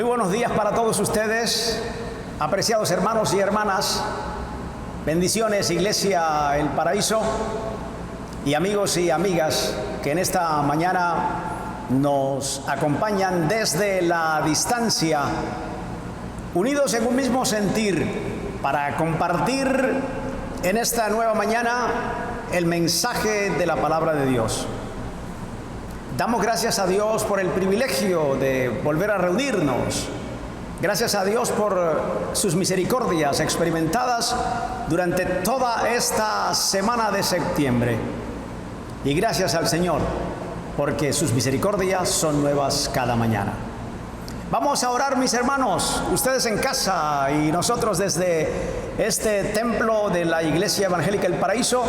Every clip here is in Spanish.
Muy buenos días para todos ustedes, apreciados hermanos y hermanas. Bendiciones, Iglesia El Paraíso, y amigos y amigas que en esta mañana nos acompañan desde la distancia, unidos en un mismo sentir, para compartir en esta nueva mañana el mensaje de la palabra de Dios. Damos gracias a Dios por el privilegio de volver a reunirnos. Gracias a Dios por sus misericordias experimentadas durante toda esta semana de septiembre. Y gracias al Señor, porque sus misericordias son nuevas cada mañana. Vamos a orar, mis hermanos, ustedes en casa y nosotros desde este templo de la Iglesia Evangélica El Paraíso,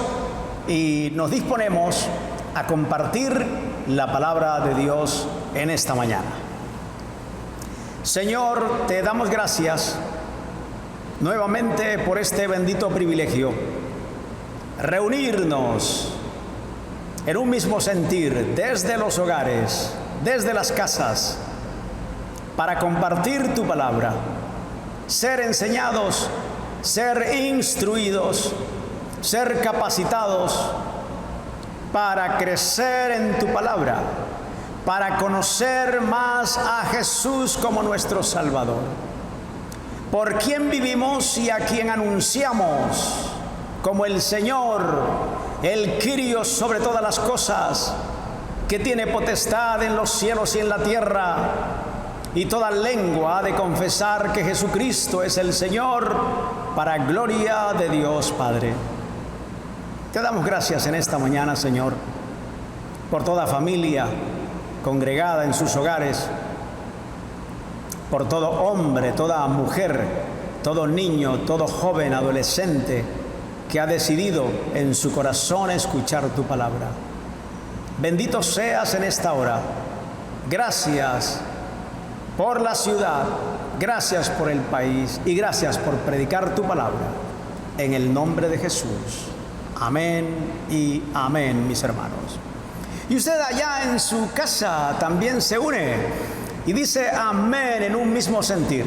y nos disponemos a compartir la palabra de Dios en esta mañana. Señor, te damos gracias nuevamente por este bendito privilegio, reunirnos en un mismo sentir desde los hogares, desde las casas, para compartir tu palabra, ser enseñados, ser instruidos, ser capacitados para crecer en tu palabra, para conocer más a Jesús como nuestro Salvador, por quien vivimos y a quien anunciamos como el Señor, el Kyrios sobre todas las cosas, que tiene potestad en los cielos y en la tierra, y toda lengua ha de confesar que Jesucristo es el Señor, para gloria de Dios Padre. Te damos gracias en esta mañana, Señor, por toda familia congregada en sus hogares, por todo hombre, toda mujer, todo niño, todo joven, adolescente, que ha decidido en su corazón escuchar tu palabra. Bendito seas en esta hora. Gracias por la ciudad, gracias por el país y gracias por predicar tu palabra. En el nombre de Jesús. Amén y amén, mis hermanos. Y usted allá en su casa también se une y dice amén en un mismo sentir.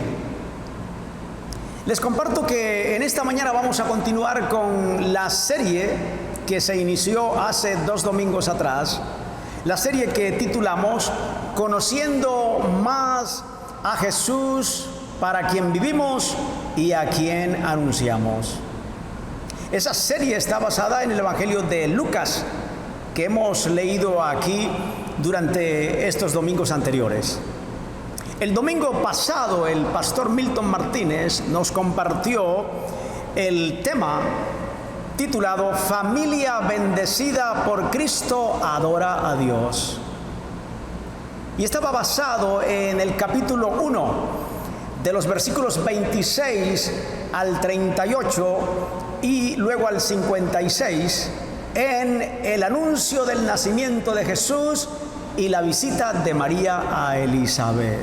Les comparto que en esta mañana vamos a continuar con la serie que se inició hace 2 domingos atrás, la serie que titulamos Conociendo más a Jesús, para quien vivimos y a quien anunciamos. Esa serie está basada en el Evangelio de Lucas, que hemos leído aquí durante estos domingos anteriores. El domingo pasado, el pastor Milton Martínez nos compartió el tema titulado Familia bendecida por Cristo adora a Dios. Y estaba basado en el capítulo 1, de los versículos 26 al 38 y luego al 56, en el anuncio del nacimiento de Jesús y la visita de María a Elizabeth.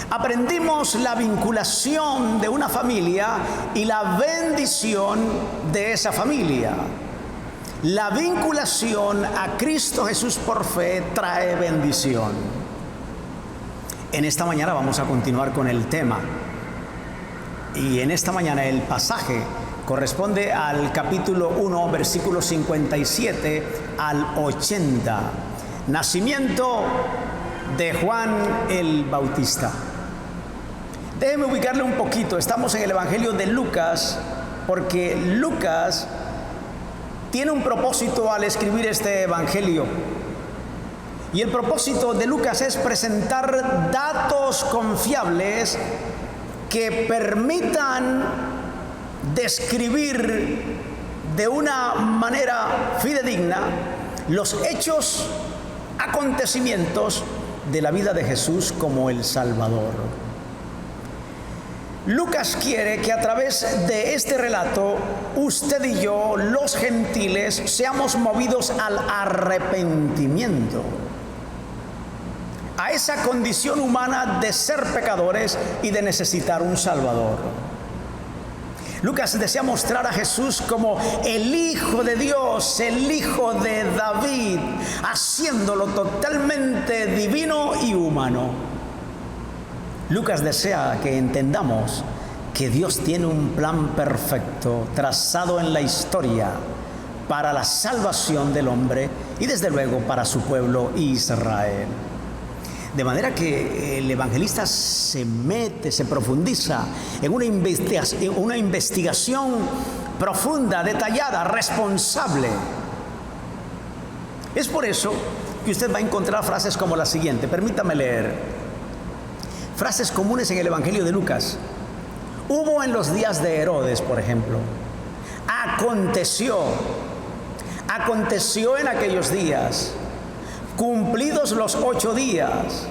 Aprendimos la vinculación de una familia y la bendición de esa familia. La vinculación a Cristo Jesús por fe trae bendición. En esta mañana vamos a continuar con el tema. Y en esta mañana el pasaje corresponde al capítulo 1, versículos 57 al 80. Nacimiento de Juan el Bautista. Déjeme ubicarle un poquito. Estamos en el Evangelio de Lucas, porque Lucas tiene un propósito al escribir este Evangelio. Y el propósito de Lucas es presentar datos confiables que permitan describir de una manera fidedigna los hechos, acontecimientos de la vida de Jesús como el Salvador. Lucas quiere que a través de este relato, usted y yo, los gentiles, seamos movidos al arrepentimiento, a esa condición humana de ser pecadores y de necesitar un Salvador. Lucas desea mostrar a Jesús como el Hijo de Dios, el Hijo de David, haciéndolo totalmente divino y humano. Lucas desea que entendamos que Dios tiene un plan perfecto trazado en la historia para la salvación del hombre y desde luego para su pueblo Israel. De manera que el evangelista se mete, se profundiza en una investigación profunda, detallada, responsable. Es por eso que usted va a encontrar frases como la siguiente. Permítame leer. Frases comunes en el Evangelio de Lucas. Hubo en los días de Herodes, por ejemplo. Aconteció en aquellos días, cumplidos los 8 días,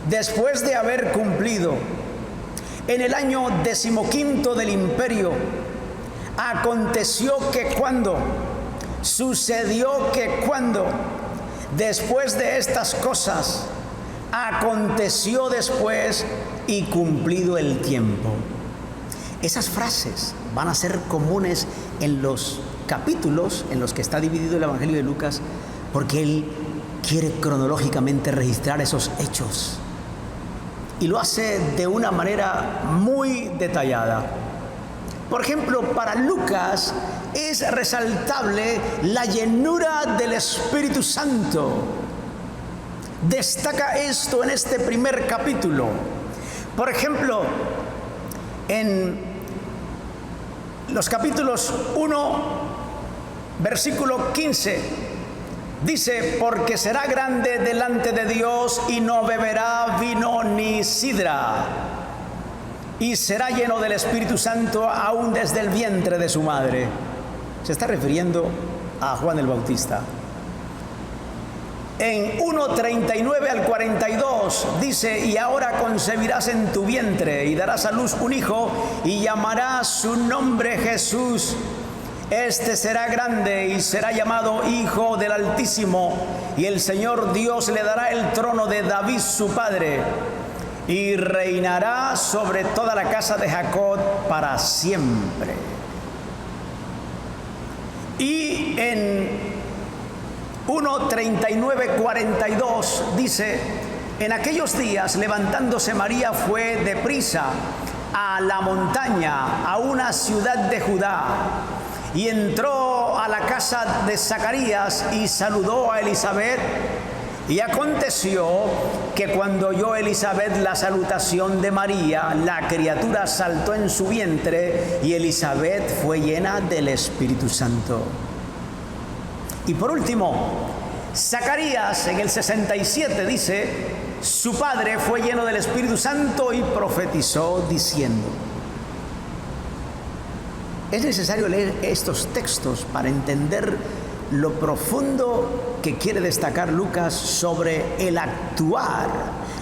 después de haber cumplido, en el año 15 del imperio, aconteció que cuando, sucedió que cuando, después de estas cosas, aconteció después y cumplido el tiempo. Esas frases van a ser comunes en los capítulos en los que está dividido el Evangelio de Lucas, porque él quiere cronológicamente registrar esos hechos y lo hace de una manera muy detallada. Por ejemplo, para Lucas es resaltable la llenura del Espíritu Santo. Destaca esto en este primer capítulo. Por ejemplo, en los capítulos 1, versículo 15, dice: porque será grande delante de Dios y no beberá vino ni sidra, y será lleno del Espíritu Santo aún desde el vientre de su madre. Se está refiriendo a Juan el Bautista. En 1:39 al 42 dice: y ahora concebirás en tu vientre y darás a luz un hijo y llamarás su nombre Jesús. Este será grande y será llamado Hijo del Altísimo, y el Señor Dios le dará el trono de David su padre, y reinará sobre toda la casa de Jacob para siempre. Y en 1:39-42 dice: en aquellos días, levantándose María, fue deprisa a la montaña, a una ciudad de Judá, y entró a la casa de Zacarías y saludó a Elizabeth. Y aconteció que cuando oyó Elizabeth la salutación de María, la criatura saltó en su vientre, y Elizabeth fue llena del Espíritu Santo. Y por último, Zacarías en el 67 dice: su padre fue lleno del Espíritu Santo y profetizó diciendo. Es necesario leer estos textos para entender lo profundo que quiere destacar Lucas sobre el actuar,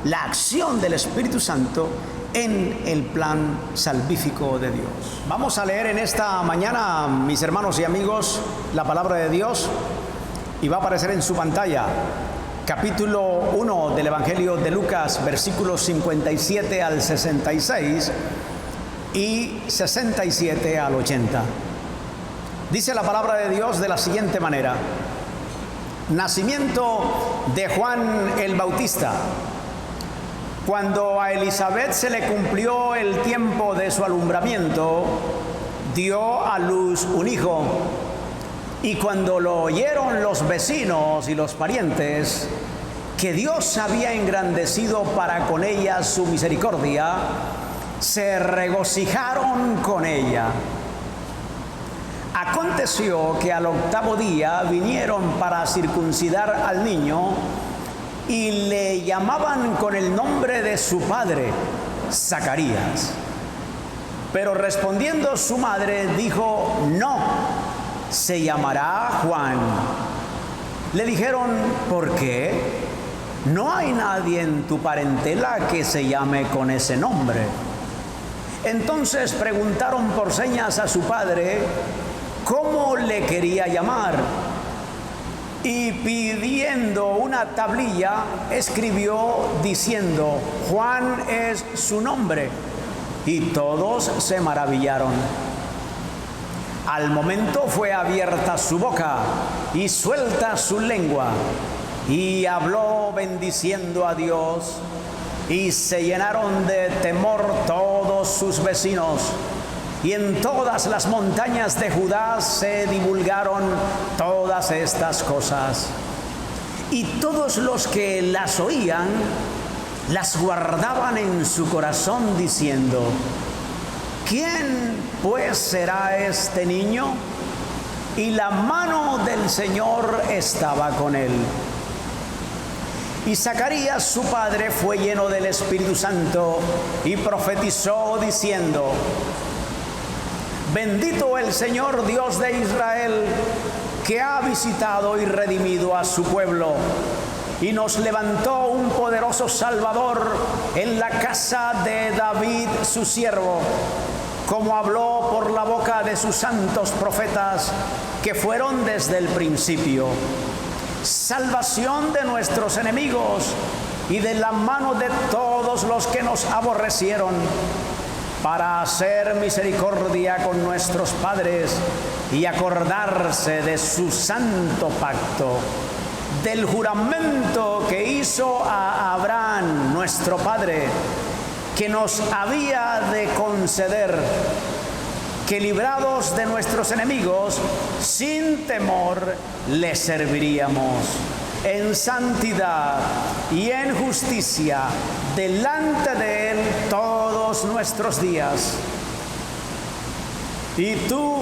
la acción del Espíritu Santo en el plan salvífico de Dios. Vamos a leer en esta mañana, mis hermanos y amigos, la palabra de Dios, y va a aparecer en su pantalla. Capítulo 1 del Evangelio de Lucas, versículos 57 al 66 y 67 al 80. Dice la palabra de Dios de la siguiente manera: nacimiento de Juan el Bautista. Cuando a Elizabeth se le cumplió el tiempo de su alumbramiento, dio a luz un hijo. Y cuando lo oyeron los vecinos y los parientes, que Dios había engrandecido para con ella su misericordia, se regocijaron con ella. Aconteció que al 8º día vinieron para circuncidar al niño, y le llamaban con el nombre de su padre, Zacarías. Pero respondiendo su madre dijo: no, se llamará Juan. Le dijeron: ¿por qué? No hay nadie en tu parentela que se llame con ese nombre. Entonces preguntaron por señas a su padre cómo le quería llamar, y pidiendo una tablilla escribió diciendo: Juan es su nombre. Y todos se maravillaron. Al momento fue abierta su boca y suelta su lengua, y habló bendiciendo a Dios. y se llenaron de temor todos sus vecinos. Y en todas las montañas de Judá se divulgaron todas estas cosas. Y todos los que las oían, las guardaban en su corazón diciendo: ¿quién pues será este niño? Y la mano del Señor estaba con él. Y Zacarías su padre fue lleno del Espíritu Santo y profetizó diciendo: bendito el Señor Dios de Israel, que ha visitado y redimido a su pueblo, y nos levantó un poderoso Salvador en la casa de David su siervo, como habló por la boca de sus santos profetas, que fueron desde el principio. Salvación de nuestros enemigos y de la mano de todos los que nos aborrecieron, para hacer misericordia con nuestros padres y acordarse de su santo pacto, del juramento que hizo a Abraham, nuestro padre, que nos había de conceder que, librados de nuestros enemigos, sin temor le serviríamos en santidad y en justicia delante de él todos nuestros días. Y tú,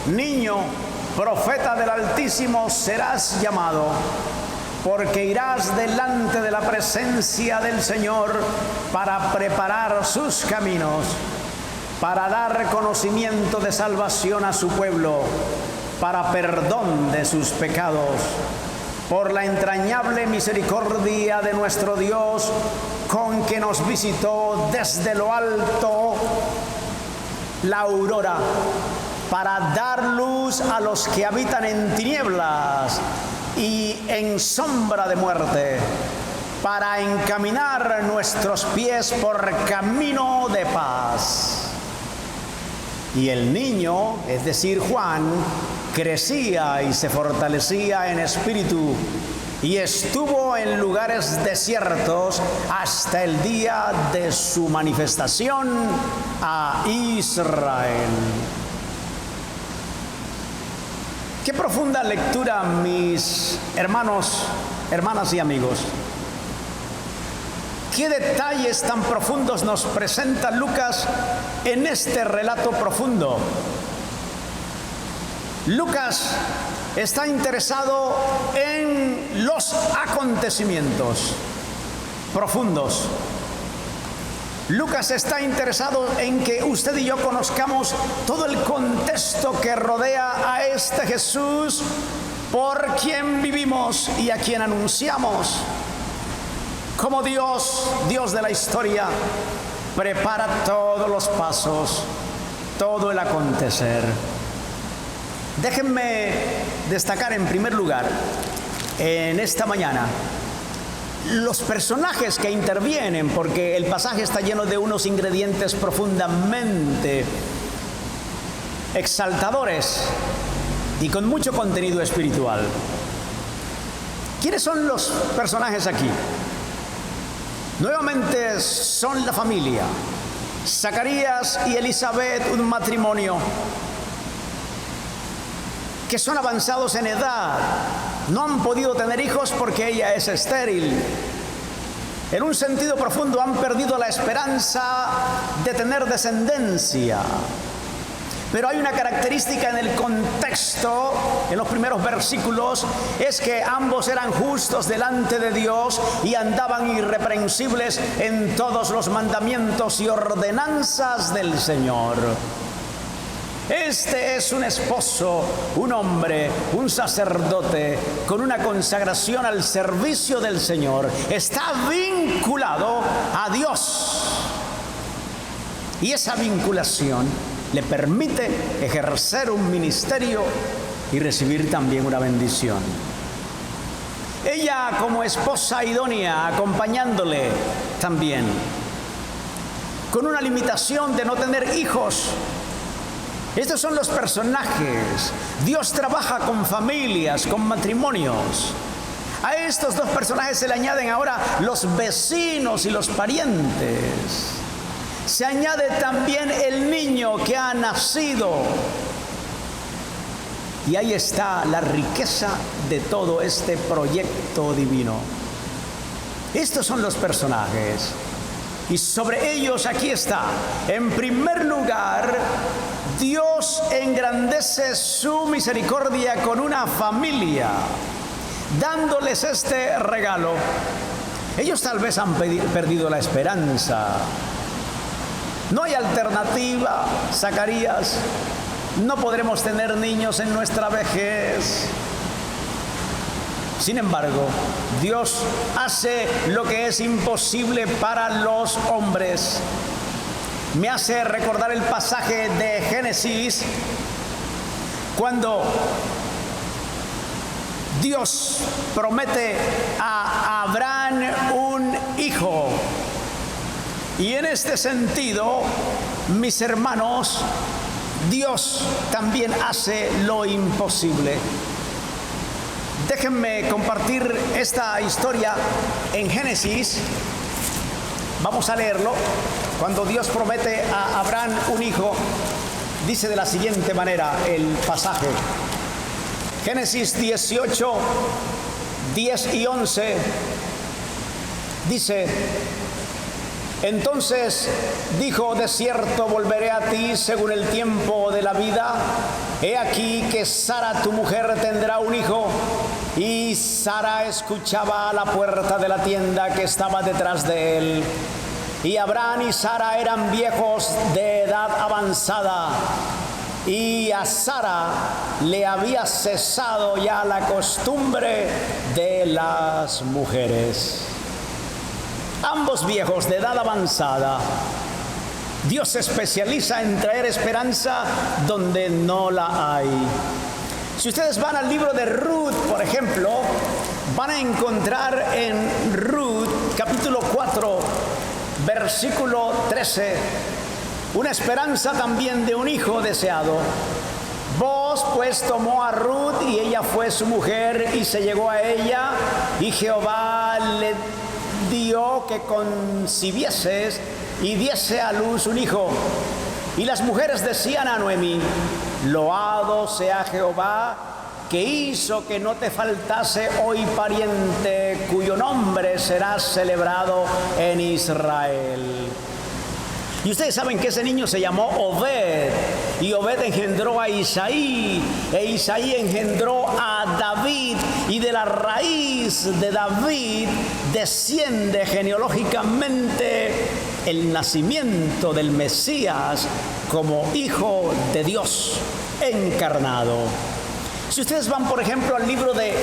niño, profeta del Altísimo, serás llamado, porque irás delante de la presencia del Señor para preparar sus caminos, para dar conocimiento de salvación a su pueblo, para perdón de sus pecados, por la entrañable misericordia de nuestro Dios, con que nos visitó desde lo alto la aurora, para dar luz a los que habitan en tinieblas y en sombra de muerte, para encaminar nuestros pies por camino de paz. Y el niño, es decir, Juan, crecía y se fortalecía en espíritu, y estuvo en lugares desiertos hasta el día de su manifestación a Israel. Qué profunda lectura, mis hermanos, hermanas y amigos. Qué detalles tan profundos nos presenta Lucas en este relato profundo. Lucas está interesado en los acontecimientos profundos. Lucas está interesado en que usted y yo conozcamos todo el contexto que rodea a este Jesús, por quien vivimos y a quien anunciamos. Como Dios de la historia, prepara todos los pasos, todo el acontecer. Déjenme destacar en primer lugar, en esta mañana, los personajes que intervienen, porque el pasaje está lleno de unos ingredientes profundamente exaltadores y con mucho contenido espiritual. ¿Quiénes son los personajes aquí? Nuevamente son la familia. Zacarías y Elizabeth, un matrimonio que son avanzados en edad, no han podido tener hijos porque ella es estéril. En un sentido profundo han perdido la esperanza de tener descendencia. Pero hay una característica en el contexto, en los primeros versículos, es que ambos eran justos delante de Dios y andaban irreprensibles en todos los mandamientos y ordenanzas del Señor. Este es un esposo, un hombre, un sacerdote con una consagración al servicio del Señor. Está vinculado a Dios. Y esa vinculación le permite ejercer un ministerio y recibir también una bendición. Ella como esposa idónea, acompañándole también, con una limitación de no tener hijos. Estos son los personajes. Dios trabaja con familias, con matrimonios. A estos dos personajes se le añaden ahora los vecinos y los parientes. Se añade también el niño que ha nacido. Y ahí está la riqueza de todo este proyecto divino. Estos son los personajes. Y sobre ellos aquí está. En primer lugar, Dios engrandece su misericordia con una familia, dándoles este regalo. Ellos tal vez han perdido la esperanza. No hay alternativa, Zacarías. No podremos tener niños en nuestra vejez. Sin embargo, Dios hace lo que es imposible para los hombres. Me hace recordar el pasaje de Génesis, cuando Dios promete a Abraham un hijo. Y en este sentido, mis hermanos, Dios también hace lo imposible. Déjenme compartir esta historia en Génesis. Vamos a leerlo. Cuando Dios promete a Abraham un hijo, dice de la siguiente manera el pasaje. Génesis 18, 10 y 11, dice: entonces dijo, de cierto volveré a ti según el tiempo de la vida. He aquí que Sara tu mujer tendrá un hijo. Y Sara escuchaba a la puerta de la tienda que estaba detrás de él. Y Abraham y Sara eran viejos de edad avanzada, y a Sara le había cesado ya la costumbre de las mujeres. Ambos viejos de edad avanzada. Dios se especializa en traer esperanza donde no la hay. Si ustedes van al libro de Ruth, por ejemplo, van a encontrar en Ruth, capítulo 4, versículo 13, una esperanza también de un hijo deseado. Boaz pues tomó a Ruth y ella fue su mujer y se llegó a ella, y Jehová le dio que concibieses y diese a luz un hijo. Y las mujeres decían a Noemí: loado sea Jehová, que hizo que no te faltase hoy pariente cuyo nombre será celebrado en Israel. Y ustedes saben que ese niño se llamó Obed, y Obed engendró a Isaí, e Isaí engendró a David, y de la raíz de David desciende genealógicamente el nacimiento del Mesías como hijo de Dios encarnado. Si ustedes van, por ejemplo, al libro de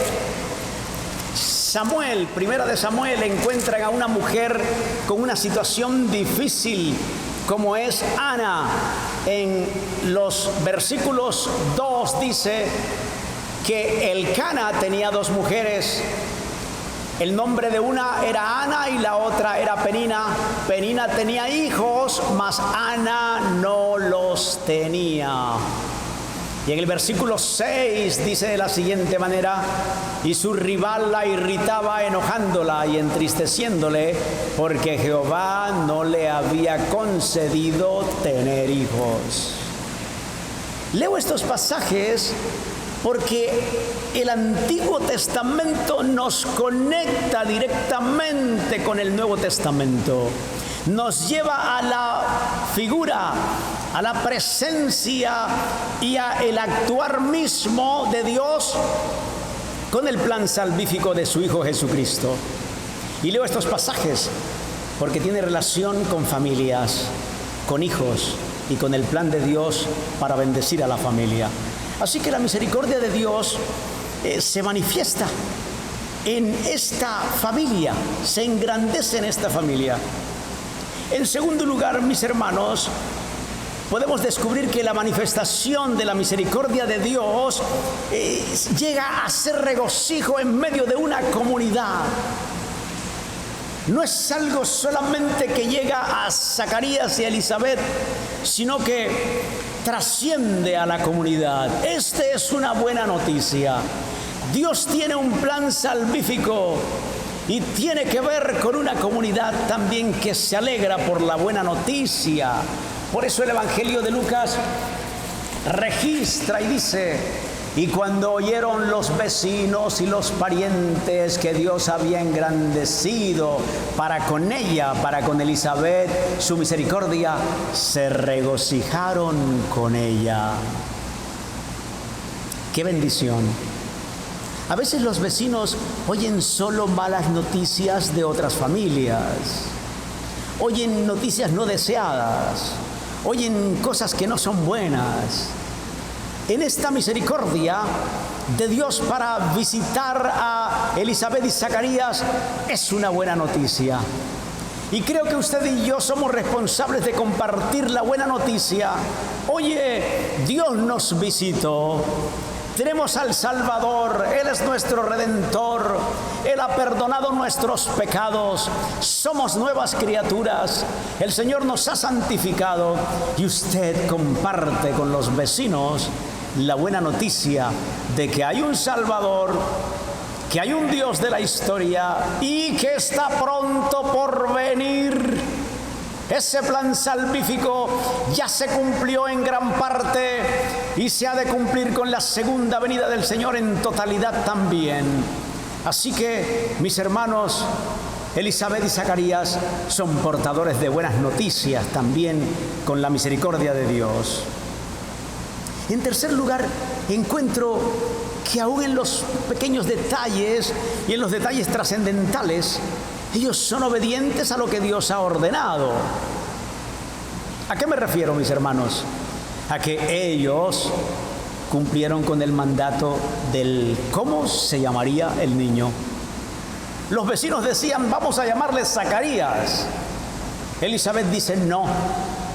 Samuel, primera de Samuel, encuentran a una mujer con una situación difícil, como es Ana. En los versículos 2 dice que Elcana tenía dos mujeres. El nombre de una era Ana y la otra era Penina. Penina tenía hijos, mas Ana no los tenía. Y en el versículo 6 dice de la siguiente manera: y su rival la irritaba, enojándola y entristeciéndole, porque Jehová no le había concedido tener hijos. Leo estos pasajes porque el Antiguo Testamento nos conecta directamente con el Nuevo Testamento. Nos lleva a la figura, a la presencia y a el actuar mismo de Dios con el plan salvífico de su Hijo Jesucristo. Y leo estos pasajes porque tiene relación con familias, con hijos y con el plan de Dios para bendecir a la familia. Así que la misericordia de Dios se manifiesta en esta familia, se engrandece en esta familia. En segundo lugar, mis hermanos, podemos descubrir que la manifestación de la misericordia de Dios llega a ser regocijo en medio de una comunidad. No es algo solamente que llega a Zacarías y a Elizabeth, sino que trasciende a la comunidad. Esta es una buena noticia. Dios tiene un plan salvífico y tiene que ver con una comunidad también que se alegra por la buena noticia. Por eso el Evangelio de Lucas registra y dice: y cuando oyeron los vecinos y los parientes que Dios había engrandecido para con ella, para con Elizabeth, su misericordia, se regocijaron con ella. ¡Qué bendición! A veces los vecinos oyen solo malas noticias de otras familias, oyen noticias no deseadas, oyen cosas que no son buenas. En esta misericordia de Dios para visitar a Elizabeth y Zacarías es una buena noticia. Y creo que usted y yo somos responsables de compartir la buena noticia. Oye, Dios nos visitó. Tenemos al Salvador, Él es nuestro Redentor, Él ha perdonado nuestros pecados, somos nuevas criaturas, el Señor nos ha santificado y usted comparte con los vecinos la buena noticia de que hay un Salvador, que hay un Dios de la historia y que está pronto por venir. Ese plan salvífico ya se cumplió en gran parte y se ha de cumplir con la segunda venida del Señor en totalidad también. Así que, mis hermanos, Elizabeth y Zacarías son portadores de buenas noticias también con la misericordia de Dios. En tercer lugar, encuentro que aún en los pequeños detalles y en los detalles trascendentales, ellos son obedientes a lo que Dios ha ordenado. ¿A qué me refiero, mis hermanos? A que ellos cumplieron con el mandato del cómo se llamaría el niño. Los vecinos decían: vamos a llamarle Zacarías. Elizabeth dice: no,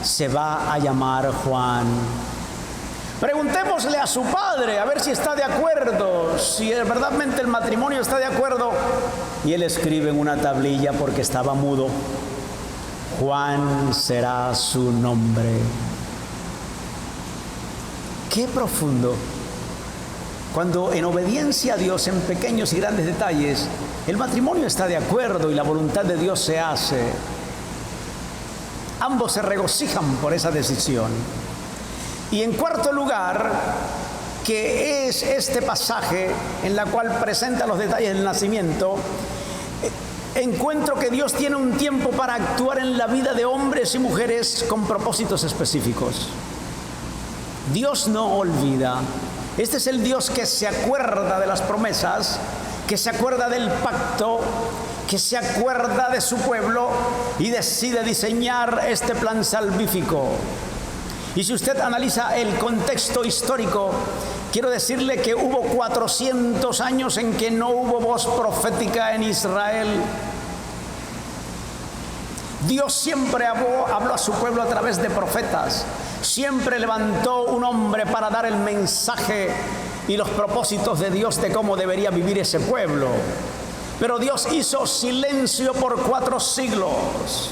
se va a llamar Juan. Preguntémosle a su padre a ver si está de acuerdo, si verdaderamente el matrimonio está de acuerdo. Y él escribe en una tablilla, porque estaba mudo: Juan será su nombre. ¡Qué profundo! Cuando en obediencia a Dios, en pequeños y grandes detalles, el matrimonio está de acuerdo y la voluntad de Dios se hace. Ambos se regocijan por esa decisión. Y en cuarto lugar, que es este pasaje en la cual presenta los detalles del nacimiento, encuentro que Dios tiene un tiempo para actuar en la vida de hombres y mujeres con propósitos específicos. Dios no olvida. Este es el Dios que se acuerda de las promesas, que se acuerda del pacto, que se acuerda de su pueblo y decide diseñar este plan salvífico. Y si usted analiza el contexto histórico, quiero decirle que hubo 400 años en que no hubo voz profética en Israel. Dios siempre habló a su pueblo a través de profetas. Siempre levantó un hombre para dar el mensaje y los propósitos de Dios de cómo debería vivir ese pueblo. Pero Dios hizo silencio por 4 siglos.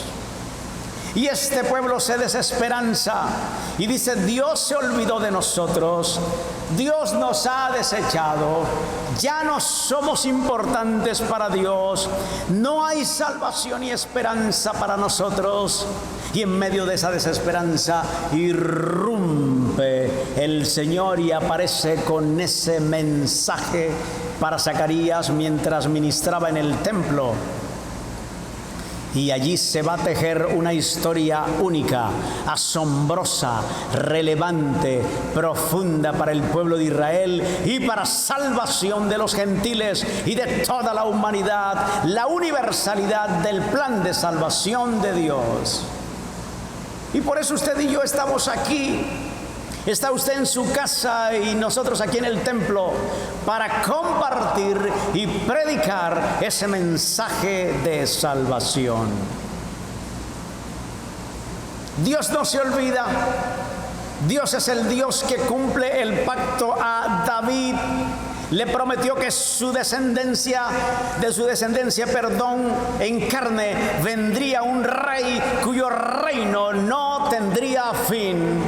Y este pueblo se desesperanza y dice: Dios se olvidó de nosotros, Dios nos ha desechado, ya no somos importantes para Dios, no hay salvación y esperanza para nosotros. Y en medio de esa desesperanza irrumpe el Señor y aparece con ese mensaje para Zacarías mientras ministraba en el templo. Y allí se va a tejer una historia única, asombrosa, relevante, profunda para el pueblo de Israel y para salvación de los gentiles y de toda la humanidad, la universalidad del plan de salvación de Dios. Y por eso usted y yo estamos aquí. Está usted en su casa y nosotros aquí en el templo para compartir y predicar ese mensaje de salvación. Dios no se olvida. Dios es el Dios que cumple el pacto a David. Le prometió que de su descendencia, en carne, vendría un rey cuyo reino no tendría fin.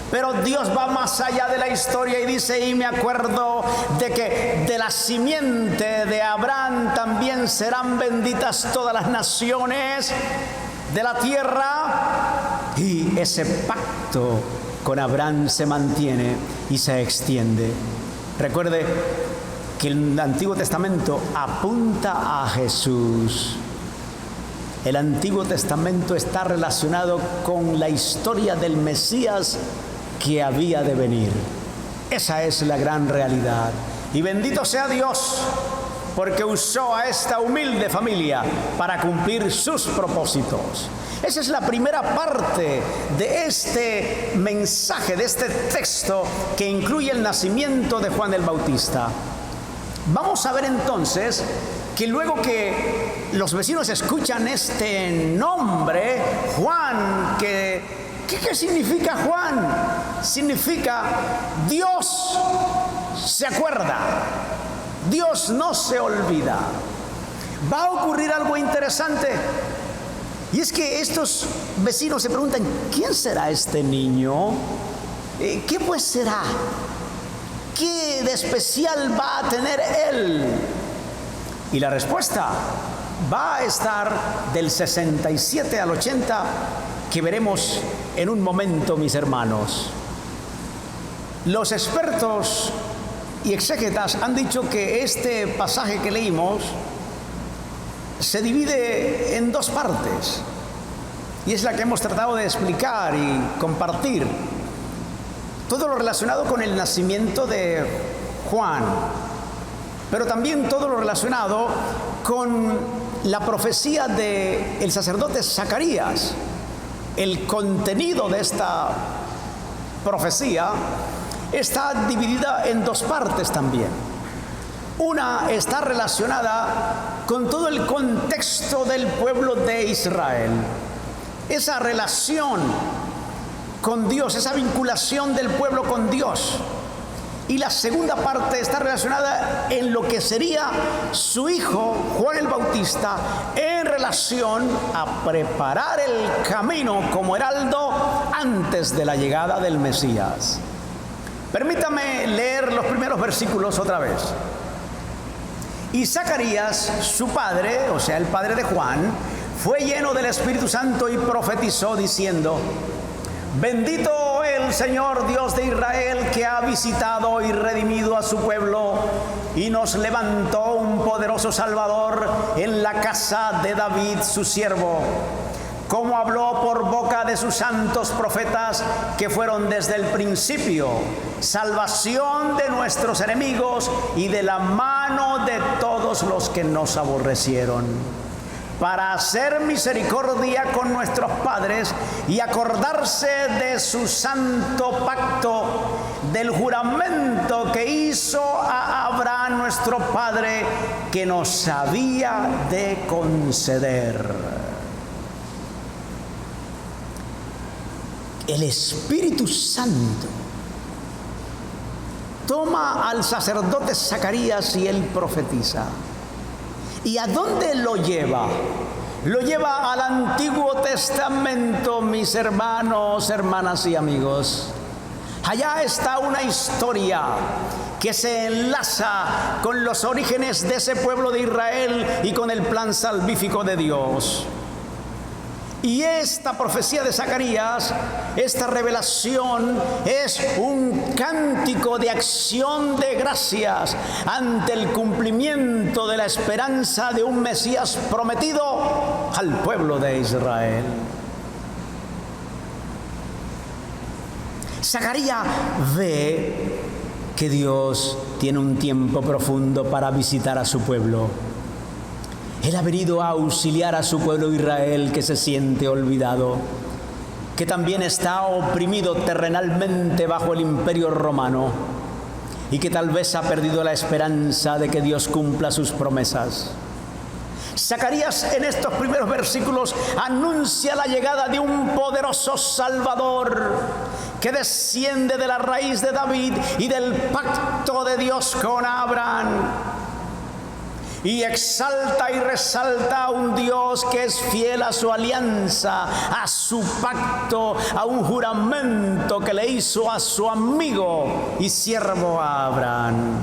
Pero Dios va más allá de la historia y dice: y me acuerdo de que de la simiente de Abraham también serán benditas todas las naciones de la tierra. Y ese pacto con Abraham se mantiene y se extiende. Recuerde que el Antiguo Testamento apunta a Jesús. El Antiguo Testamento está relacionado con la historia del Mesías que había de venir. Esa es la gran realidad. Y bendito sea Dios, porque usó a esta humilde familia para cumplir sus propósitos. Esa es la primera parte de este mensaje, de este texto que incluye el nacimiento de Juan el Bautista. Vamos a ver entonces que luego que los vecinos escuchan este nombre, Juan, ¿qué significa Juan? Significa Dios se acuerda, Dios no se olvida. Va a ocurrir algo interesante, y es que estos vecinos se preguntan: ¿quién será este niño? ¿Qué pues será? ¿Qué de especial va a tener él? Y la respuesta va a estar del 67 al 80, que veremos en un momento, mis hermanos. Los expertos y exégetas han dicho que este pasaje que leímos se divide en dos partes, y es la que hemos tratado de explicar y compartir. Todo lo relacionado con el nacimiento de Juan, pero también todo lo relacionado con la profecía del sacerdote Zacarías. El contenido de esta profecía está dividida en dos partes también. Una está relacionada con todo el contexto del pueblo de Israel, esa relación con Dios, esa vinculación del pueblo con Dios. Y la segunda parte está relacionada en lo que sería su hijo Juan el Bautista en relación a preparar el camino como heraldo antes de la llegada del Mesías. Permítame leer los primeros versículos otra vez. Y Zacarías, su padre, o sea, el padre de Juan, fue lleno del Espíritu Santo y profetizó diciendo: bendito el Señor Dios de Israel, que ha visitado y redimido a su pueblo y nos levantó un poderoso Salvador en la casa de David su siervo, como habló por boca de sus santos profetas que fueron desde el principio, salvación de nuestros enemigos y de la mano de todos los que nos aborrecieron, para hacer misericordia con nuestros padres y acordarse de su santo pacto, del juramento que hizo a Abraham nuestro padre, que nos había de conceder. El Espíritu Santo toma al sacerdote Zacarías y él profetiza. ¿Y a dónde lo lleva? Lo lleva al Antiguo Testamento, mis hermanos, hermanas y amigos. Allá está una historia que se enlaza con los orígenes de ese pueblo de Israel y con el plan salvífico de Dios. Y esta profecía de Zacarías, esta revelación, es un cántico de acción de gracias ante el cumplimiento de la esperanza de un Mesías prometido al pueblo de Israel. Zacarías ve que Dios tiene un tiempo profundo para visitar a su pueblo. Él ha venido a auxiliar a su pueblo Israel, que se siente olvidado, que también está oprimido terrenalmente bajo el imperio romano y que tal vez ha perdido la esperanza de que Dios cumpla sus promesas. Zacarías en estos primeros versículos anuncia la llegada de un poderoso Salvador que desciende de la raíz de David y del pacto de Dios con Abraham. y exalta y resalta a un Dios que es fiel a su alianza, a su pacto, a un juramento que le hizo a su amigo y siervo Abraham.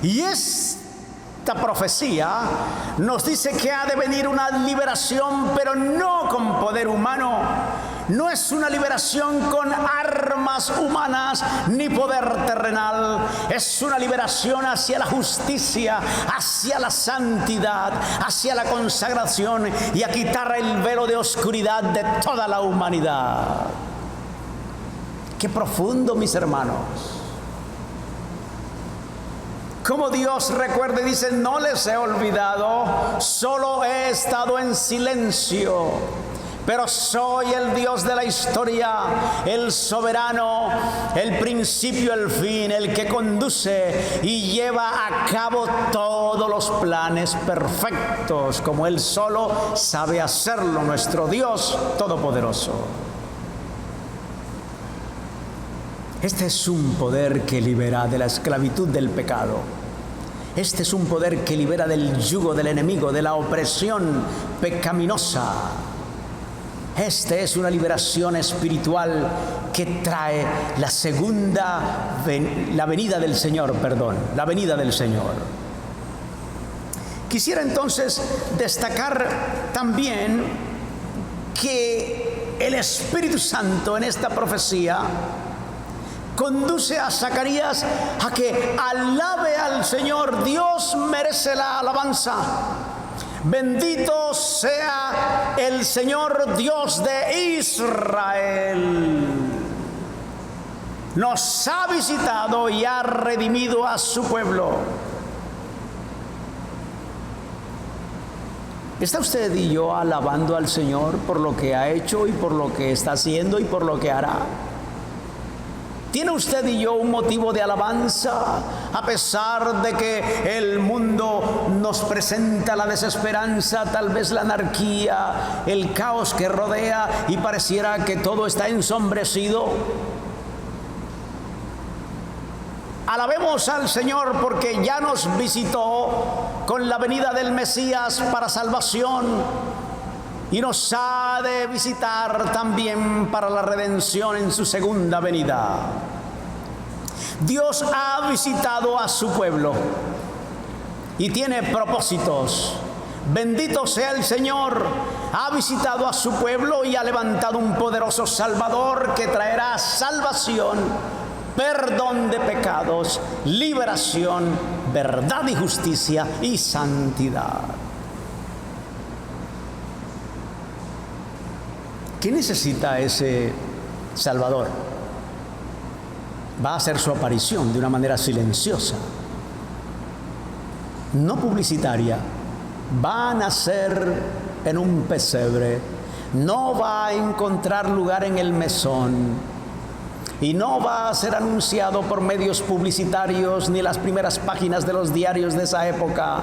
Y esta profecía nos dice que ha de venir una liberación, pero no con poder humano. No es una liberación con armas humanas ni poder terrenal. Es una liberación hacia la justicia, hacia la santidad, hacia la consagración y a quitar el velo de oscuridad de toda la humanidad. Qué profundo, mis hermanos. Como Dios recuerda y dice: no les he olvidado, solo he estado en silencio. Pero soy el Dios de la historia, el soberano, el principio, el fin, el que conduce y lleva a cabo todos los planes perfectos, como Él solo sabe hacerlo, nuestro Dios todopoderoso. Este es un poder que libera de la esclavitud del pecado. Este es un poder que libera del yugo del enemigo, de la opresión pecaminosa. Este es una liberación espiritual que trae la venida del Señor. Quisiera entonces destacar también que el Espíritu Santo en esta profecía conduce a Zacarías a que alabe al Señor. Dios merece la alabanza. Bendito sea el Señor Dios de Israel. Nos ha visitado y ha redimido a su pueblo. ¿Está usted y yo alabando al Señor por lo que ha hecho y por lo que está haciendo y por lo que hará? ¿Tiene usted y yo un motivo de alabanza a pesar de que el mundo nos presenta la desesperanza, tal vez la anarquía, el caos que rodea y pareciera que todo está ensombrecido? Alabemos al Señor porque ya nos visitó con la venida del Mesías para salvación. Y nos ha de visitar también para la redención en su segunda venida. Dios ha visitado a su pueblo y tiene propósitos. Bendito sea el Señor. Ha visitado a su pueblo y ha levantado un poderoso Salvador que traerá salvación, perdón de pecados, liberación, verdad y justicia y santidad. ¿Qué necesita ese Salvador? Va a hacer su aparición de una manera silenciosa, no publicitaria. Va a nacer en un pesebre, no va a encontrar lugar en el mesón y no va a ser anunciado por medios publicitarios ni las primeras páginas de los diarios de esa época,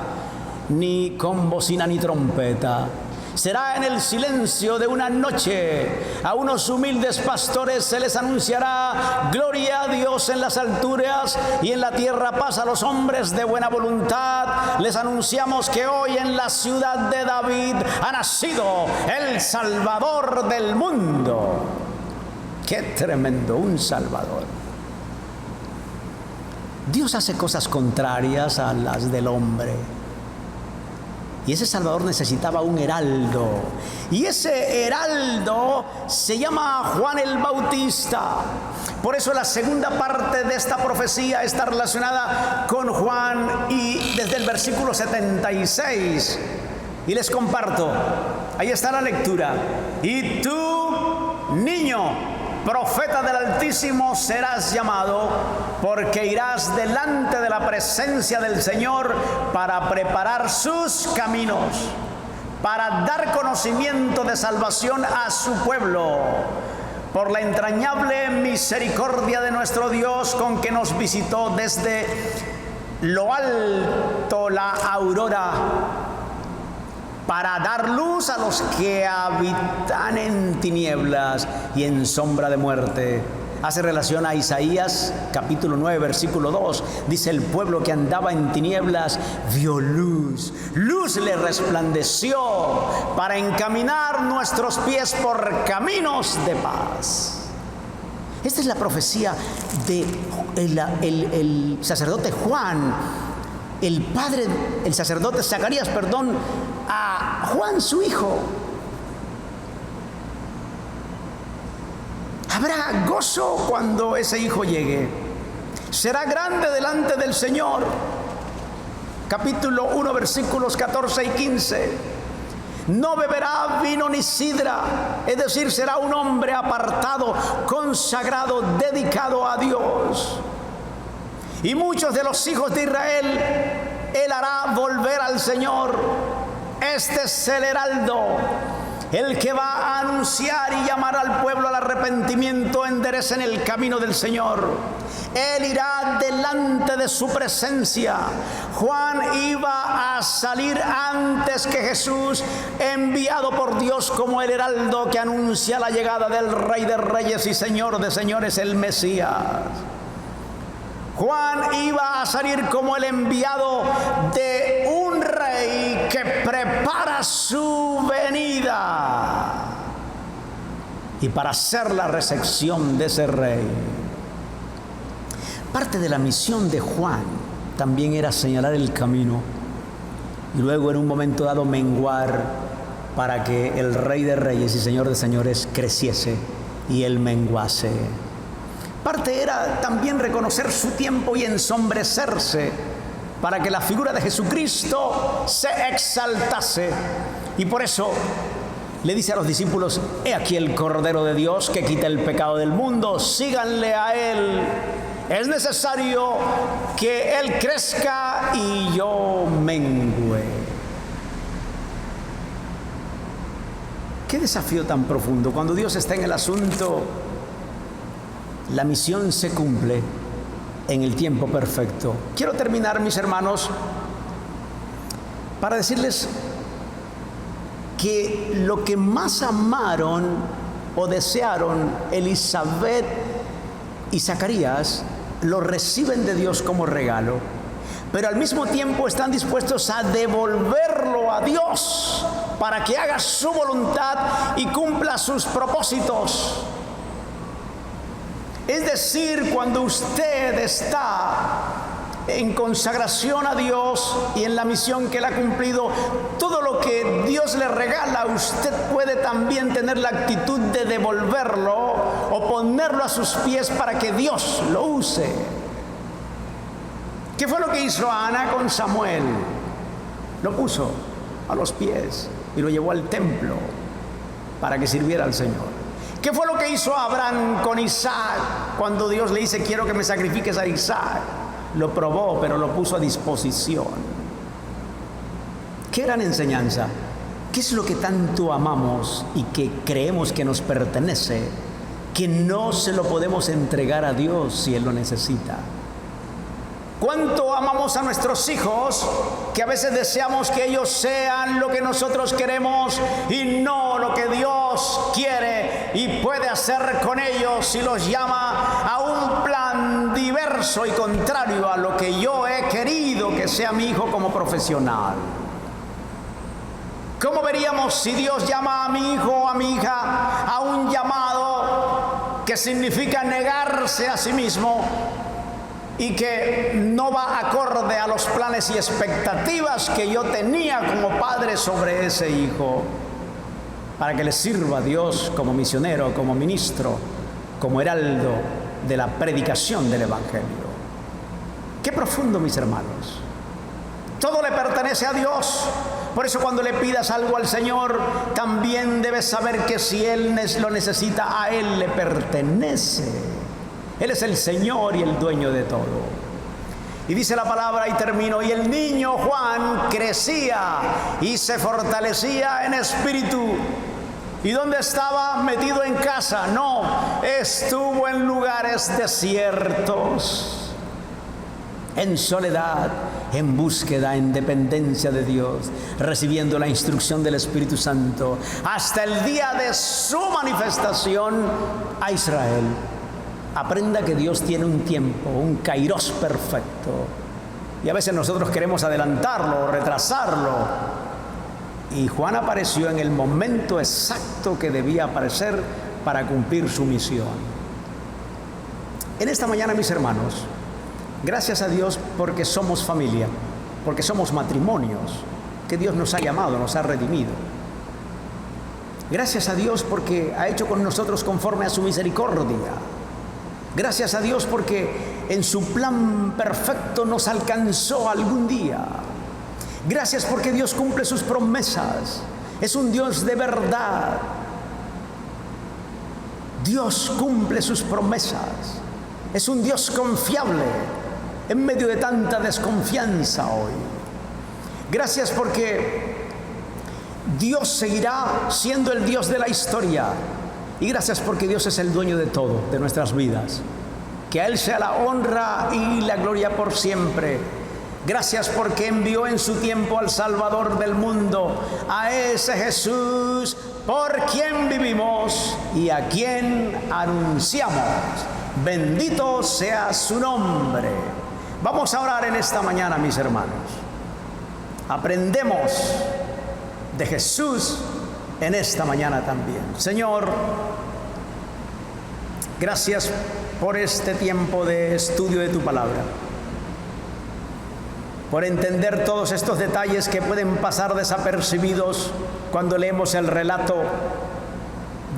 ni con bocina ni trompeta. Será en el silencio de una noche. A unos humildes pastores se les anunciará: gloria a Dios en las alturas y en la tierra paz a los hombres de buena voluntad. Les anunciamos que hoy en la ciudad de David ha nacido el Salvador del mundo. ¡Qué tremendo! Un Salvador. Dios hace cosas contrarias a las del hombre. Y ese Salvador necesitaba un heraldo. Y ese heraldo se llama Juan el Bautista. Por eso la segunda parte de esta profecía está relacionada con Juan y desde el versículo 76. Y les comparto. Ahí está la lectura. Y tú, niño, profeta del Altísimo, serás llamado, porque irás delante de la presencia del Señor para preparar sus caminos, para dar conocimiento de salvación a su pueblo, por la entrañable misericordia de nuestro Dios con que nos visitó desde lo alto la aurora, para dar luz a los que habitan en tinieblas y en sombra de muerte, hace relación a Isaías capítulo 9 versículo 2. Dice: el pueblo que andaba en tinieblas vio luz, luz le resplandeció para encaminar nuestros pies por caminos de paz. Esta es la profecía de el sacerdote Juan, el sacerdote Zacarías, a Juan su hijo. Habrá gozo cuando ese hijo llegue. Será grande delante del Señor. Capítulo 1, versículos 14 y 15. No beberá vino ni sidra, es decir, será un hombre apartado, consagrado, dedicado a Dios. Y muchos de los hijos de Israel él hará volver al Señor. Este es el heraldo, el que va a anunciar y llamar al pueblo al arrepentimiento. Enderecen el camino del Señor. Él irá delante de su presencia. Juan iba a salir antes que Jesús, enviado por Dios como el heraldo que anuncia la llegada del Rey de Reyes y Señor de Señores, el Mesías. Juan iba a salir como el enviado de un rey que prepara su venida y para hacer la recepción de ese rey. Parte de la misión de Juan también era señalar el camino y luego en un momento dado menguar para que el Rey de Reyes y Señor de Señores creciese y él menguase. Parte era también reconocer su tiempo y ensombrecerse para que la figura de Jesucristo se exaltase. Y por eso le dice a los discípulos: he aquí el Cordero de Dios que quita el pecado del mundo, síganle a Él. Es necesario que Él crezca y yo mengüe. Qué desafío tan profundo. Cuando Dios está en el asunto, la misión se cumple en el tiempo perfecto. Quiero terminar, mis hermanos, para decirles que lo que más amaron o desearon Elizabeth y Zacarías lo reciben de Dios como regalo, pero al mismo tiempo están dispuestos a devolverlo a Dios para que haga su voluntad y cumpla sus propósitos. Es decir, cuando usted está en consagración a Dios y en la misión que Él ha cumplido, todo lo que Dios le regala, usted puede también tener la actitud de devolverlo o ponerlo a sus pies para que Dios lo use. ¿Qué fue lo que hizo Ana con Samuel? Lo puso a los pies y lo llevó al templo para que sirviera al Señor. ¿Qué fue lo que hizo Abraham con Isaac cuando Dios le dice: quiero que me sacrifiques a Isaac? Lo probó, pero lo puso a disposición. Qué gran enseñanza. ¿Qué es lo que tanto amamos y que creemos que nos pertenece, que no se lo podemos entregar a Dios si Él lo necesita? ¿Cuánto amamos a nuestros hijos que a veces deseamos que ellos sean lo que nosotros queremos y no lo que Dios quiere y puede hacer con ellos, y los llama a un plan diverso y contrario a lo que yo he querido que sea mi hijo como profesional? ¿Cómo veríamos si Dios llama a mi hijo o a mi hija a un llamado que significa negarse a sí mismo y que no va acorde a los planes y expectativas que yo tenía como padre sobre ese hijo, para que le sirva a Dios como misionero, como ministro, como heraldo de la predicación del Evangelio? Qué profundo, mis hermanos. Todo le pertenece a Dios. Por eso cuando le pidas algo al Señor, también debes saber que si Él lo necesita, a Él le pertenece. Él es el Señor y el dueño de todo. Y dice la palabra, y termino: y el niño Juan crecía y se fortalecía en espíritu. ¿Y dónde estaba? Metido en casa. No, estuvo en lugares desiertos, en soledad, en búsqueda, en dependencia de Dios, recibiendo la instrucción del Espíritu Santo, hasta el día de su manifestación a Israel. Aprenda que Dios tiene un tiempo, un kairos perfecto. Y a veces nosotros queremos adelantarlo o retrasarlo. Y Juan apareció en el momento exacto que debía aparecer para cumplir su misión. En esta mañana, mis hermanos, gracias a Dios porque somos familia, porque somos matrimonios, que Dios nos ha llamado, nos ha redimido. Gracias a Dios porque ha hecho con nosotros conforme a su misericordia. Gracias a Dios porque en su plan perfecto nos alcanzó algún día. Gracias porque Dios cumple sus promesas. Es un Dios de verdad. Dios cumple sus promesas. Es un Dios confiable en medio de tanta desconfianza hoy. Gracias porque Dios seguirá siendo el Dios de la historia. Y gracias porque Dios es el dueño de todo, de nuestras vidas. Que a Él sea la honra y la gloria por siempre. Gracias porque envió en su tiempo al Salvador del mundo, a ese Jesús por quien vivimos y a quien anunciamos. Bendito sea su nombre. Vamos a orar en esta mañana, mis hermanos. Aprendemos de Jesús en esta mañana también. Señor, gracias por este tiempo de estudio de tu palabra, por entender todos estos detalles que pueden pasar desapercibidos cuando leemos el relato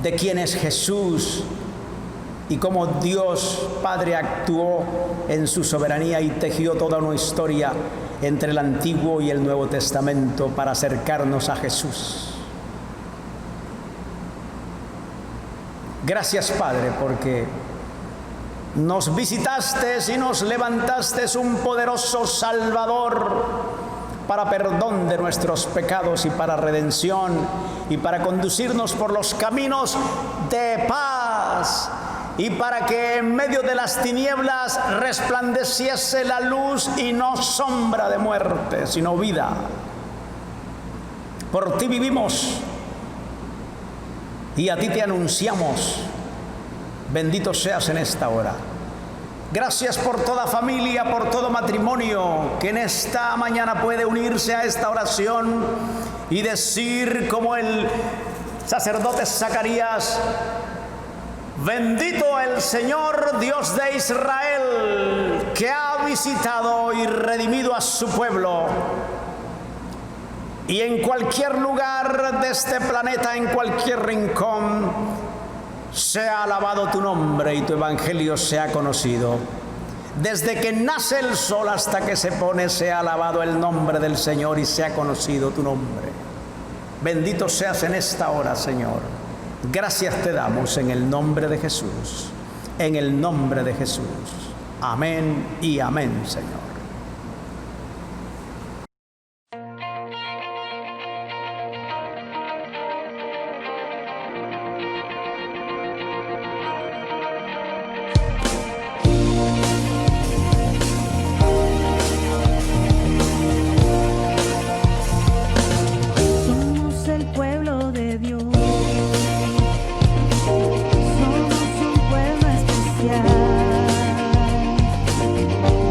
de quién es Jesús y cómo Dios Padre actuó en su soberanía y tejió toda una historia entre el Antiguo y el Nuevo Testamento para acercarnos a Jesús. Gracias, Padre, porque nos visitaste y nos levantaste un poderoso Salvador para perdón de nuestros pecados y para redención y para conducirnos por los caminos de paz y para que en medio de las tinieblas resplandeciese la luz y no sombra de muerte, sino vida. Por ti vivimos y a ti te anunciamos. Bendito seas en esta hora. Gracias por toda familia, por todo matrimonio que en esta mañana puede unirse a esta oración y decir como el sacerdote Zacarías: bendito el Señor Dios de Israel, que ha visitado y redimido a su pueblo. Y en cualquier lugar de este planeta, en cualquier rincón, sea alabado tu nombre y tu evangelio sea conocido. Desde que nace el sol hasta que se pone, sea alabado el nombre del Señor y sea conocido tu nombre. Bendito seas en esta hora, Señor. Gracias te damos en el nombre de Jesús. En el nombre de Jesús. Amén y amén, Señor.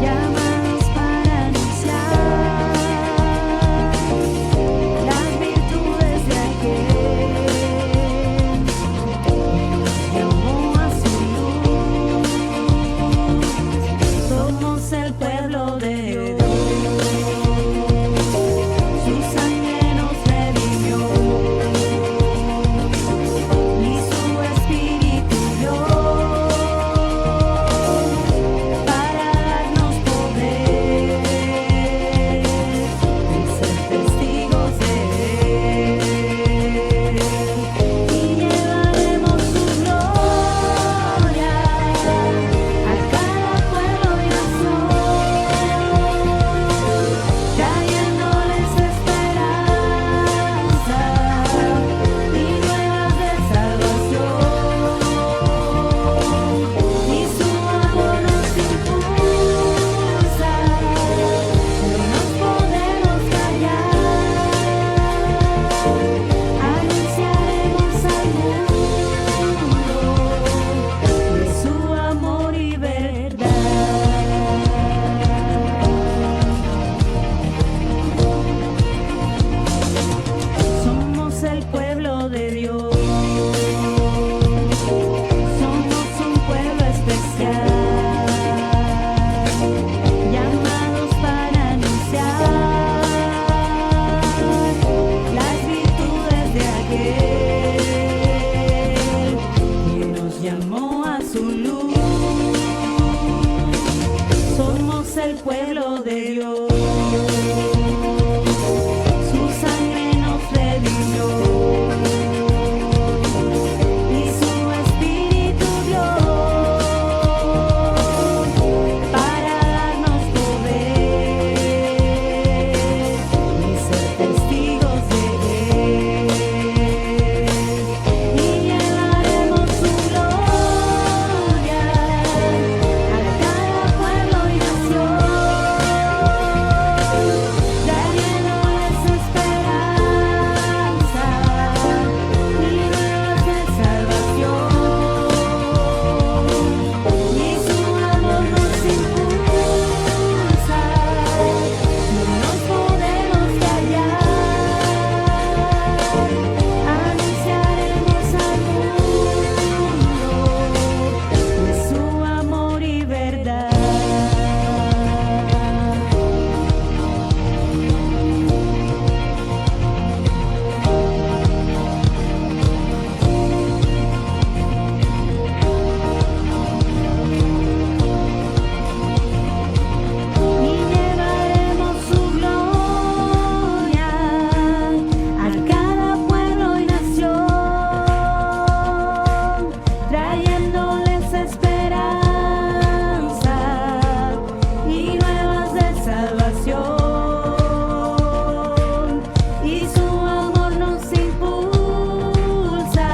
Llamados el pueblo de Dios. Su sangre nos redimió y su espíritu dio para darnos poder y ser testigos de Él. Y llevaremos su gloria a cada pueblo y nación, trayéndoles esperanza y nuevas de salvación. Y su amor nos impulsa, no nos podemos callar. Anunciaremos al mundo de su amor y verdad. Y llevaremos su gloria a cada pueblo y nación, trayéndoles esperanza y nuevas de salvación. Y su amor nos impulsa,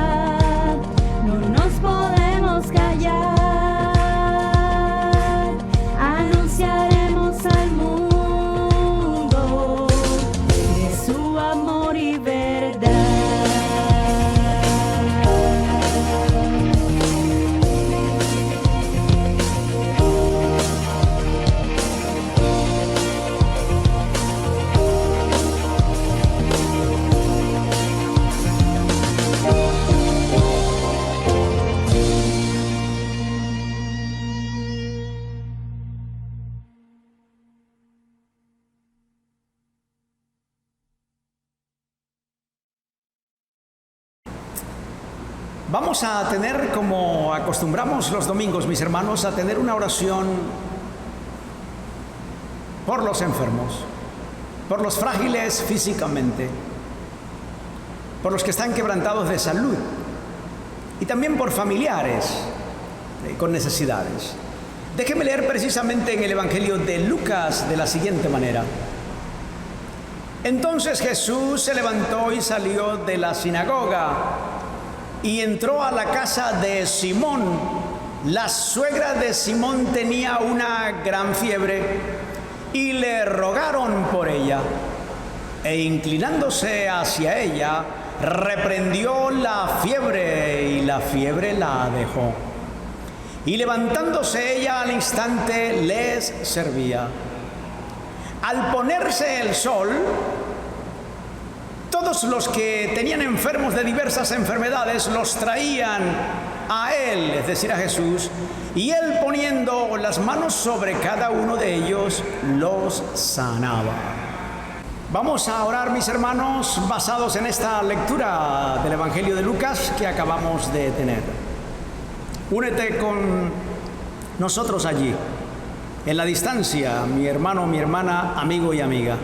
no nos podemos callar. Anunciaremos al mundo de su amor y verdad. Vamos a tener, como acostumbramos los domingos, mis hermanos, a tener una oración por los enfermos, por los frágiles físicamente, por los que están quebrantados de salud y también por familiares con necesidades. Déjeme leer precisamente en el Evangelio de Lucas de la siguiente manera. Entonces Jesús se levantó y salió de la sinagoga y entró a la casa de Simón. La suegra de Simón tenía una gran fiebre y le rogaron por ella. E inclinándose hacia ella, reprendió la fiebre y la fiebre la dejó. Y levantándose ella al instante les servía. Al ponerse el sol, todos los que tenían enfermos de diversas enfermedades los traían a él, es decir, a Jesús, y él poniendo las manos sobre cada uno de ellos, los sanaba. Vamos a orar, mis hermanos, basados en esta lectura del Evangelio de Lucas que acabamos de tener. Únete con nosotros allí, en la distancia, mi hermano, mi hermana, amigo y amiga.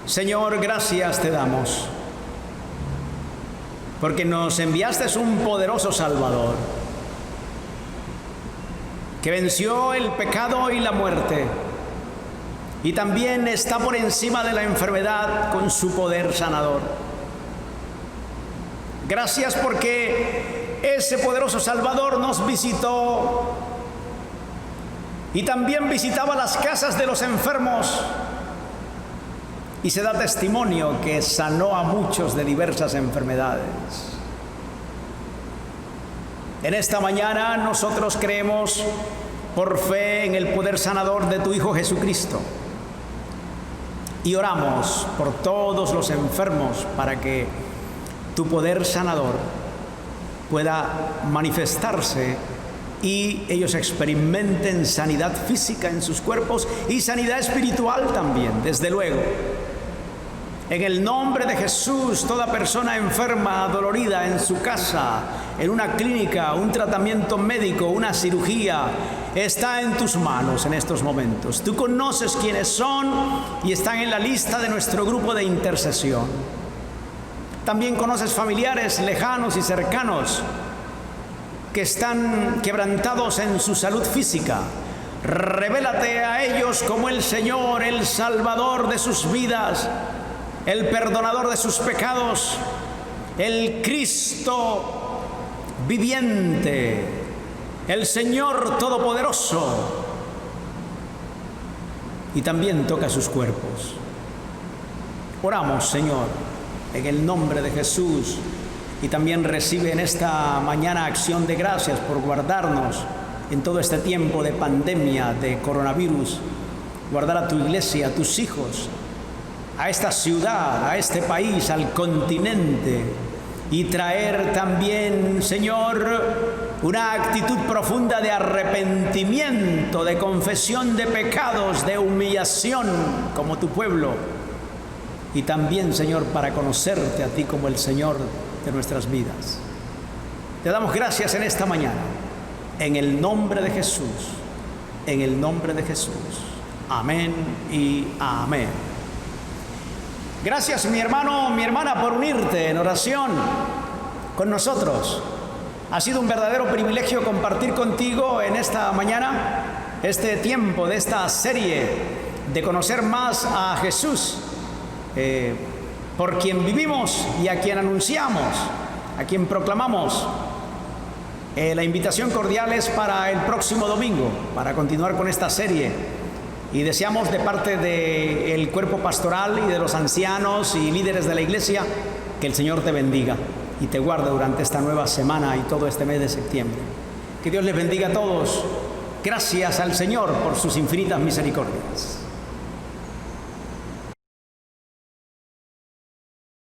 Señor, gracias te damos, porque nos enviaste un poderoso Salvador, que venció el pecado y la muerte, y también está por encima de la enfermedad con su poder sanador. Gracias porque ese poderoso Salvador nos visitó y también visitaba las casas de los enfermos, y se da testimonio que sanó a muchos de diversas enfermedades. En esta mañana nosotros creemos por fe en el poder sanador de tu Hijo Jesucristo y oramos por todos los enfermos para que tu poder sanador pueda manifestarse y ellos experimenten sanidad física en sus cuerpos y sanidad espiritual también, desde luego. En el nombre de Jesús, toda persona enferma, dolorida en su casa, en una clínica, un tratamiento médico, una cirugía, está en tus manos en estos momentos. Tú conoces quiénes son y están en la lista de nuestro grupo de intercesión. También conoces familiares lejanos y cercanos que están quebrantados en su salud física. Revélate a ellos como el Señor, el Salvador de sus vidas, el perdonador de sus pecados, el Cristo viviente, el Señor todopoderoso. Y también toca sus cuerpos. Oramos, Señor, en el nombre de Jesús, y también recibe en esta mañana acción de gracias por guardarnos en todo este tiempo de pandemia, de coronavirus. Guardar a tu iglesia, a tus hijos, a esta ciudad, a este país, al continente, y traer también, Señor, una actitud profunda de arrepentimiento, de confesión de pecados, de humillación como tu pueblo. Y también, Señor, para conocerte a ti como el Señor de nuestras vidas. Te damos gracias en esta mañana, en el nombre de Jesús, en el nombre de Jesús. Amén y amén. Gracias, mi hermano, mi hermana, por unirte en oración con nosotros. Ha sido un verdadero privilegio compartir contigo en esta mañana este tiempo de esta serie de conocer más a Jesús, por quien vivimos y a quien anunciamos, a quien proclamamos. La invitación cordial es para el próximo domingo, para continuar con esta serie. Y deseamos de parte del cuerpo pastoral y de los ancianos y líderes de la iglesia que el Señor te bendiga y te guarde durante esta nueva semana y todo este mes de septiembre. Que Dios les bendiga a todos. Gracias al Señor por sus infinitas misericordias.